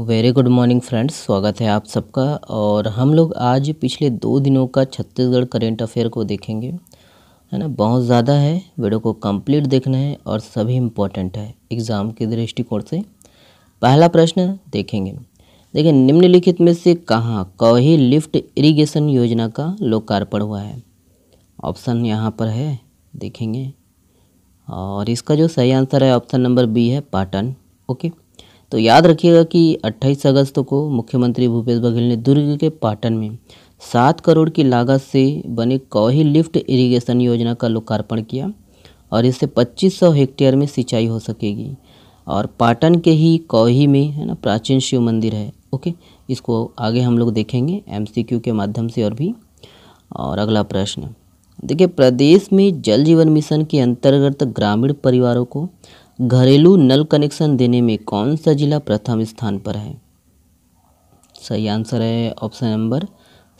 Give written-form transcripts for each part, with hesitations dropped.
Very good morning friends, स्वागत है आप सबका। और हम लोग आज पिछले 2 दिनों का छत्तीसगढ़ करेंट अफेयर को देखेंगे, है ना। बहुत ज़्यादा है, वीडियो को कंप्लीट देखना है और सभी इम्पोर्टेंट है एग्ज़ाम के दृष्टिकोण से। पहला प्रश्न देखेंगे। देखिए, निम्नलिखित में से कहाँ कौही लिफ्ट इरिगेशन योजना का लोकार्पण हुआ है? ऑप्शन यहाँ पर है, देखेंगे। और इसका जो सही आंसर है ऑप्शन नंबर बी है, पाटन। ओके, तो याद रखिएगा कि 28 अगस्त को मुख्यमंत्री भूपेश बघेल ने दुर्ग के पाटन में 7 करोड़ की लागत से बने कौही लिफ्ट इरिगेशन योजना का लोकार्पण किया और इससे 2500 हेक्टेयर में सिंचाई हो सकेगी। और पाटन के ही कौही में, है ना, प्राचीन शिव मंदिर है। ओके, इसको आगे हम लोग देखेंगे MCQ के माध्यम से और भी। और अगला प्रश्न देखिए, प्रदेश में जल जीवन मिशन के अंतर्गत ग्रामीण परिवारों को घरेलू नल कनेक्शन देने में कौन सा जिला प्रथम स्थान पर है? सही आंसर है ऑप्शन नंबर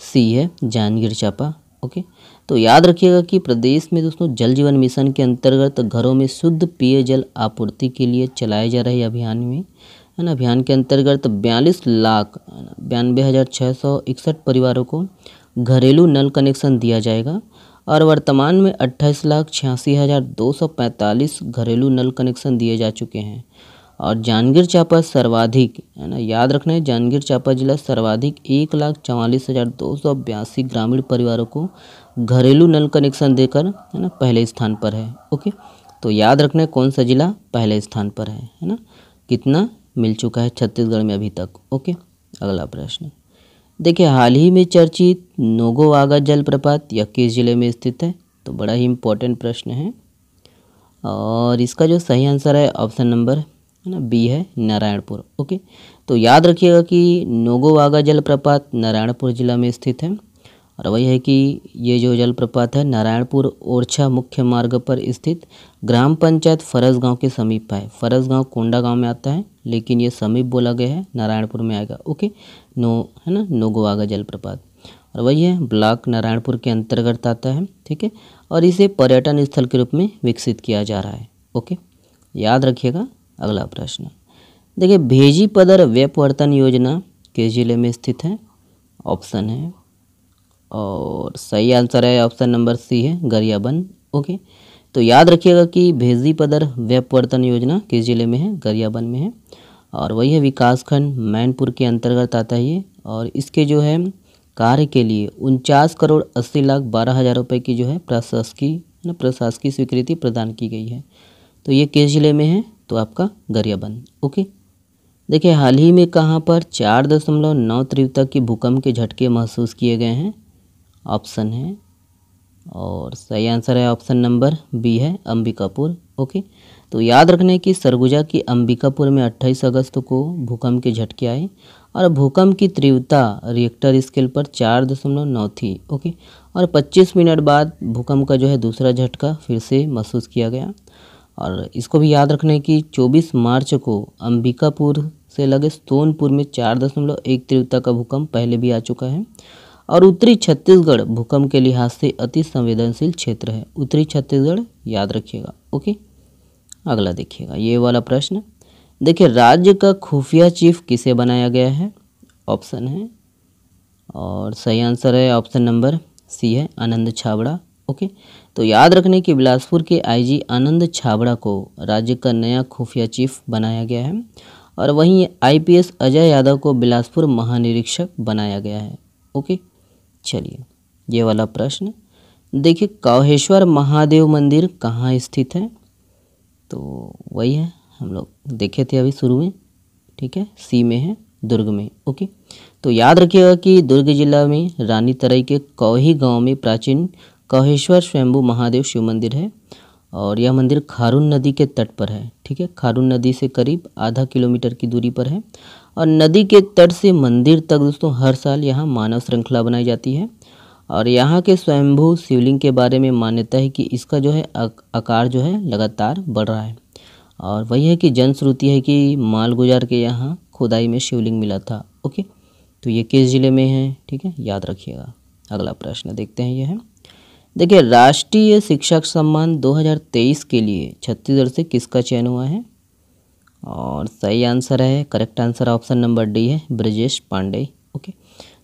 सी है, जांजगीर चांपा। ओके, तो याद रखिएगा कि प्रदेश में दोस्तों जल जीवन मिशन के अंतर्गत घरों में शुद्ध पेयजल आपूर्ति के लिए चलाए जा रहे अभियान में, है ना, अभियान के अंतर्गत 42,92,661 परिवारों को घरेलू नल कनेक्शन दिया जाएगा और वर्तमान में 28,86,245 घरेलू नल कनेक्शन दिए जा चुके हैं। और जांजगीर चांपा सर्वाधिक, है ना, याद रखना है, जांजगीर चांपा जिला सर्वाधिक 1,44,282 ग्रामीण परिवारों को घरेलू नल कनेक्शन देकर, है ना, पहले स्थान पर है। ओके, तो याद रखना है कौन सा जिला पहले स्थान पर है ना। कितना मिल चुका है छत्तीसगढ़ में अभी तक। ओके, अगला प्रश्न देखिए, हाल ही में चर्चित नोगो वागा जलप्रपात यह किस जिले में स्थित है? तो बड़ा ही इम्पोर्टेंट प्रश्न है और इसका जो सही आंसर है ऑप्शन नंबर, है ना, बी है, नारायणपुर। ओके, तो याद रखिएगा कि नोगो वागा जलप्रपात नारायणपुर जिला में स्थित है और वही है कि ये जो जलप्रपात है नारायणपुर ओरछा मुख्य मार्ग पर स्थित ग्राम पंचायत फरसगांव के समीप है। फरसगांव कोंडा गांव में आता है, लेकिन ये समीप बोला गया है, नारायणपुर में आएगा। ओके, है ना, नोगो वागा जलप्रपात और वही है ब्लॉक नारायणपुर के अंतर्गत आता है। ठीक है, और इसे पर्यटन स्थल के रूप में विकसित किया जा रहा है। ओके, याद रखिएगा। अगला प्रश्न देखिए, भेजी पदर व्यपवर्तन योजना किस जिले में स्थित है? ऑप्शन है और सही आंसर है ऑप्शन नंबर सी है, गरियाबंद। ओके, तो याद रखिएगा कि भेजी पदर व्यपवर्तन योजना किस जिले में है? गरियाबंद में है और वही है विकासखंड मैनपुर के अंतर्गत आता है ये। और इसके जो है कार्य के लिए 49,80,12,000 रुपये की जो है प्रशासकीय स्वीकृति प्रदान की गई है। तो ये किस जिले में है? तो आपका गरियाबंद। ओके, देखिए, हाल ही में कहाँ पर 4.9 तीव्रता के भूकंप के झटके महसूस किए गए हैं? ऑप्शन है और सही आंसर है ऑप्शन नंबर बी है, अंबिकापुर। ओके, तो याद रखने की सरगुजा की अंबिकापुर में 28 अगस्त को भूकंप के झटके आए और भूकंप की तीव्रता रिएक्टर स्केल पर 4.9 थी। ओके, और 25 मिनट बाद भूकंप का जो है दूसरा झटका फिर से महसूस किया गया। और इसको भी याद रखने की 24 मार्च को अंबिकापुर से लगे सोनपुर में 4.1 तीव्रता का भूकंप पहले भी आ चुका है और उत्तरी छत्तीसगढ़ भूकंप के लिहाज से अति संवेदनशील क्षेत्र है। उत्तरी छत्तीसगढ़ याद रखिएगा। ओके, अगला देखिएगा ये वाला प्रश्न। देखिए, राज्य का खुफिया चीफ किसे बनाया गया है? ऑप्शन है और सही आंसर है ऑप्शन नंबर सी है, आनंद छाबड़ा। ओके, तो याद रखने की बिलासपुर के IG आनंद छाबड़ा को राज्य का नया खुफिया चीफ बनाया गया है और वहीं IPS अजय यादव को बिलासपुर महानिरीक्षक बनाया गया है। ओके, चलिए ये वाला प्रश्न देखिए, कौहेश्वर महादेव मंदिर कहाँ स्थित है? तो वही है, हम लोग देखे थे अभी शुरू में। ठीक है, सी में है, दुर्ग में। ओके, तो याद रखिएगा कि दुर्ग जिला में रानी तराई के कौही गांव में प्राचीन कौहेश्वर स्वयंभू महादेव शिव मंदिर है और यह मंदिर खारून नदी के तट पर है। ठीक है, खारून नदी से करीब आधा किलोमीटर की दूरी पर है और नदी के तट से मंदिर तक दोस्तों हर साल यहाँ मानव श्रृंखला बनाई जाती है और यहाँ के स्वयंभू शिवलिंग के बारे में मान्यता है कि इसका जो है आकार जो है लगातार बढ़ रहा है। और वही है कि जनश्रुति है कि मालगुजार के यहाँ खुदाई में शिवलिंग मिला था। ओके, तो ये किस जिले में है? ठीक है, याद रखिएगा। अगला प्रश्न देखते हैं, ये है देखिए, राष्ट्रीय शिक्षक सम्मान 2023 के लिए छत्तीसगढ़ से किसका चयन हुआ है? और सही आंसर है, correct answer option number D है, ब्रजेश पांडे। ओके,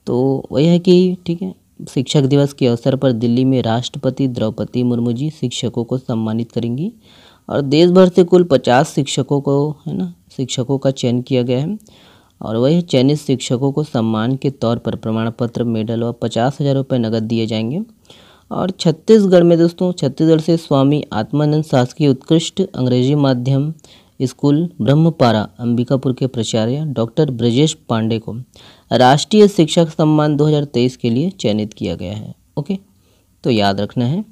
तो वही है कि ठीक है, शिक्षक दिवस के अवसर पर दिल्ली में राष्ट्रपति द्रौपदी मुर्मू जी शिक्षकों को सम्मानित करेंगी और देश भर से कुल 50 शिक्षकों को, है ना, शिक्षकों का चयन किया गया है और वही चयनित शिक्षकों को सम्मान के तौर पर प्रमाण पत्र, मेडल और 50,000 रुपये नकद दिए जाएंगे। और छत्तीसगढ़ में दोस्तों, छत्तीसगढ़ से स्वामी आत्मानंद शासकीय उत्कृष्ट अंग्रेजी माध्यम स्कूल ब्रह्मपारा अंबिकापुर के प्राचार्य डॉक्टर ब्रजेश पांडे को राष्ट्रीय शिक्षक सम्मान 2023 के लिए चयनित किया गया है। ओके, तो याद रखना है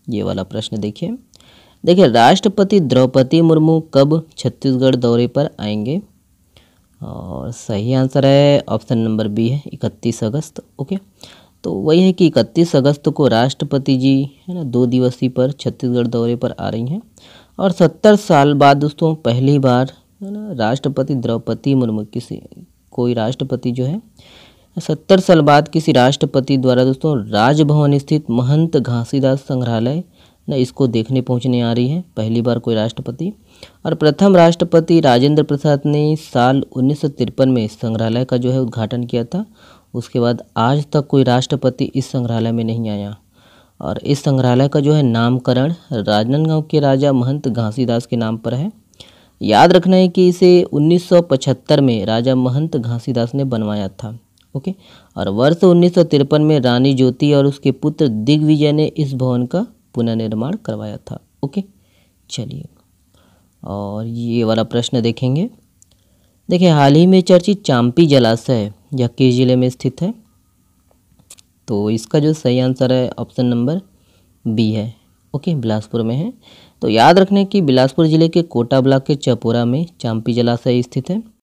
ये वाला प्रश्न। देखिए राष्ट्रपति द्रौपदी मुर्मू कब छत्तीसगढ़ दौरे पर आएंगे? और सही आंसर है ऑप्शन नंबर बी है, 31 अगस्त। ओके, तो वही है कि 31 अगस्त को राष्ट्रपति जी, है ना, 2 दिवसीय पर छत्तीसगढ़ दौरे पर आ रही हैं और 70 साल बाद दोस्तों पहली बार, है ना, राष्ट्रपति द्रौपदी मुर्मू कोई राष्ट्रपति जो है 70 साल बाद किसी राष्ट्रपति द्वारा दोस्तों राजभवन स्थित महंत घासीदास संग्रहालय ना इसको देखने पहुंचने आ रही है, पहली बार कोई राष्ट्रपति। और प्रथम राष्ट्रपति राजेंद्र प्रसाद ने साल 1953 में इस संग्रहालय का जो है उद्घाटन किया था। उसके बाद आज तक कोई राष्ट्रपति इस संग्रहालय में नहीं आया और इस संग्रहालय का जो है नामकरण राजनांदगांव के राजा महंत घासीदास के नाम पर है। याद रखना है कि इसे 1975 में राजा महंत घासीदास ने बनवाया था। ओके, और वर्ष 1953 में रानी ज्योति और उसके पुत्र दिग्विजय ने इस भवन का पुनर्निर्माण करवाया था। ओके, चलिए और ये वाला प्रश्न देखेंगे। देखिए हाल ही में चर्चित चांपी जलाशय यह किस जिले में स्थित है? तो इसका जो सही आंसर है ऑप्शन नंबर बी है। ओके, बिलासपुर में है। तो याद रखने कि बिलासपुर जिले के कोटा ब्लॉक के चपोरा में चांपी जलाशय स्थित है।